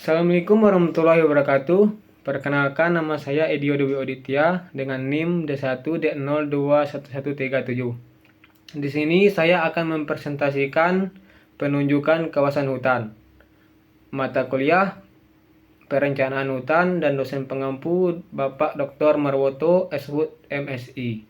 Assalamualaikum warahmatullahi wabarakatuh. Perkenalkan, nama saya Edio Dewi Oditya dengan NIM D1D021137. Di sini saya akan mempresentasikan penunjukan kawasan hutan, mata kuliah perencanaan hutan, dan dosen pengampu Bapak Dr. Marwoto Eshud MSI.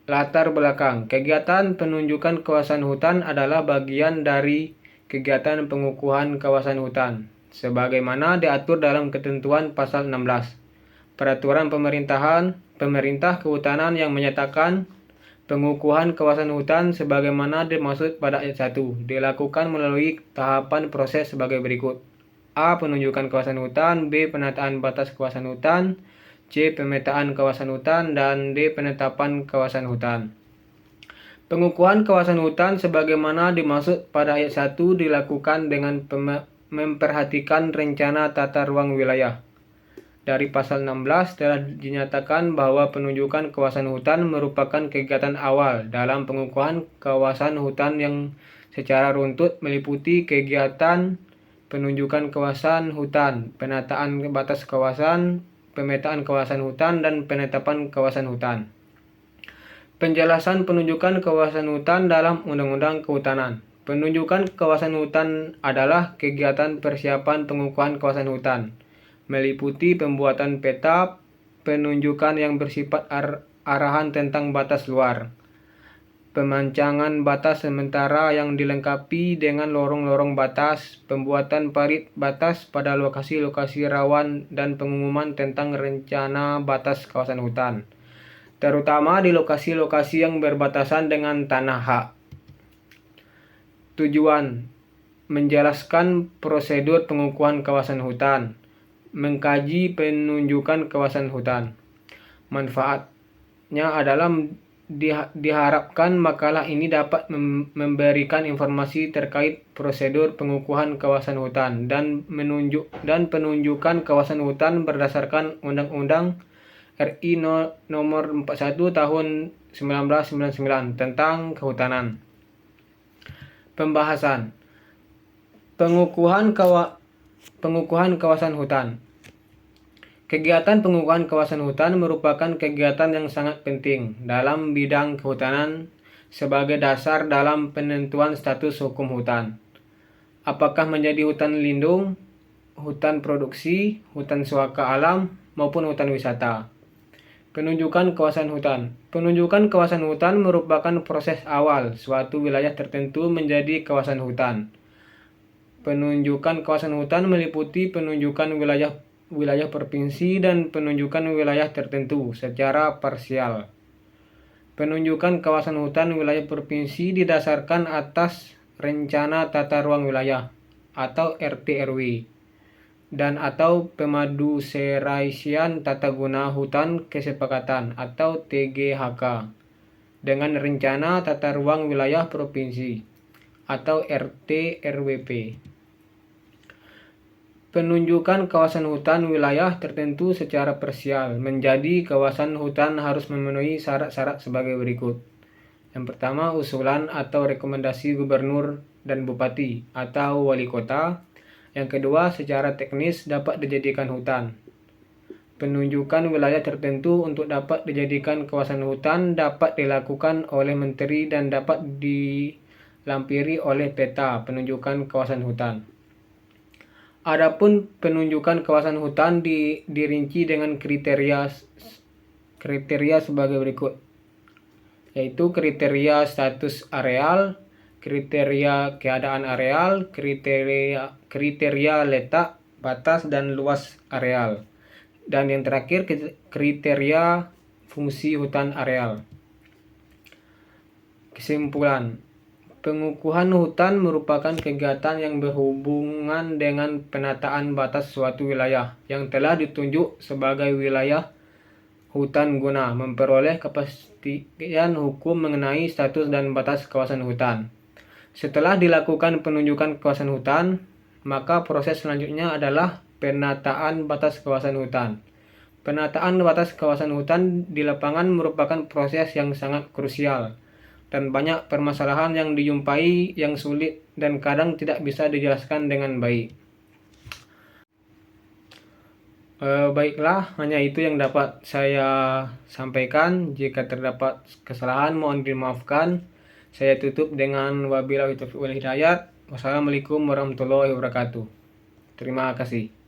Latar belakang kegiatan penunjukan kawasan hutan adalah bagian dari kegiatan pengukuhan kawasan hutan, sebagaimana diatur dalam ketentuan pasal 16 Peraturan Pemerintah Kehutanan yang menyatakan pengukuhan kawasan hutan sebagaimana dimaksud pada ayat 1 dilakukan melalui tahapan proses sebagai berikut. A. Penunjukan kawasan hutan. B. Penataan batas kawasan hutan. C. Pemetaan kawasan hutan. Dan D. Penetapan kawasan hutan. Pengukuhan kawasan hutan sebagaimana dimaksud pada ayat 1 dilakukan dengan memperhatikan rencana tata ruang wilayah. Dari pasal 16 telah dinyatakan bahwa penunjukan kawasan hutan merupakan kegiatan awal dalam pengukuhan kawasan hutan yang secara runtut meliputi kegiatan penunjukan kawasan hutan, penataan batas kawasan, pemetaan kawasan hutan, dan penetapan kawasan hutan. Penjelasan penunjukan kawasan hutan dalam Undang-Undang Kehutanan. Penunjukan kawasan hutan adalah kegiatan persiapan pengukuhan kawasan hutan, meliputi pembuatan peta penunjukan yang bersifat arahan tentang batas luar, pemancangan batas sementara yang dilengkapi dengan lorong-lorong batas, pembuatan parit batas pada lokasi-lokasi rawan, dan pengumuman tentang rencana batas kawasan hutan, terutama di lokasi-lokasi yang berbatasan dengan tanah hak. Tujuan: menjelaskan prosedur pengukuhan kawasan hutan, mengkaji penunjukan kawasan hutan. Manfaatnya adalah diharapkan makalah ini dapat memberikan informasi terkait prosedur pengukuhan kawasan hutan dan penunjukan kawasan hutan berdasarkan Undang-Undang RI Nomor 41 Tahun 1999 tentang Kehutanan. Pembahasan pengukuhan kawasan hutan. Kegiatan pengukuhan kawasan hutan merupakan kegiatan yang sangat penting dalam bidang kehutanan sebagai dasar dalam penentuan status hukum hutan. Apakah menjadi hutan lindung, hutan produksi, hutan suaka alam, maupun hutan wisata. Penunjukan kawasan hutan. Penunjukan kawasan hutan merupakan proses awal suatu wilayah tertentu menjadi kawasan hutan. Penunjukan kawasan hutan meliputi penunjukan wilayah provinsi dan penunjukan wilayah tertentu secara parsial. Penunjukan kawasan hutan wilayah provinsi didasarkan atas rencana tata ruang wilayah atau RT/RW dan atau pemaduseraian tata guna hutan kesepakatan atau TGHK dengan rencana tata ruang wilayah provinsi atau RT/RWP. Penunjukan kawasan hutan wilayah tertentu secara parsial menjadi kawasan hutan harus memenuhi syarat-syarat sebagai berikut. Yang pertama, usulan atau rekomendasi gubernur dan bupati atau wali kota. Yang kedua, secara teknis dapat dijadikan hutan. Penunjukan wilayah tertentu untuk dapat dijadikan kawasan hutan dapat dilakukan oleh menteri dan dapat dilampiri oleh peta penunjukan kawasan hutan. Adapun penunjukan kawasan hutan dirinci dengan kriteria sebagai berikut, yaitu kriteria status areal, kriteria keadaan areal, kriteria letak, batas, dan luas areal, dan yang terakhir kriteria fungsi hutan areal. Kesimpulan: pengukuhan hutan merupakan kegiatan yang berhubungan dengan penataan batas suatu wilayah yang telah ditunjuk sebagai wilayah hutan guna memperoleh kepastian hukum mengenai status dan batas kawasan hutan. Setelah dilakukan penunjukan kawasan hutan, maka proses selanjutnya adalah penataan batas kawasan hutan. Penataan batas kawasan hutan di lapangan merupakan proses yang sangat krusial dan banyak permasalahan yang dijumpai yang sulit dan kadang tidak bisa dijelaskan dengan baik. Baiklah, hanya itu yang dapat saya sampaikan. Jika terdapat kesalahan mohon dimaafkan. Saya tutup dengan wabillahi taufiq wal hidayat. Wassalamualaikum warahmatullahi wabarakatuh. Terima kasih.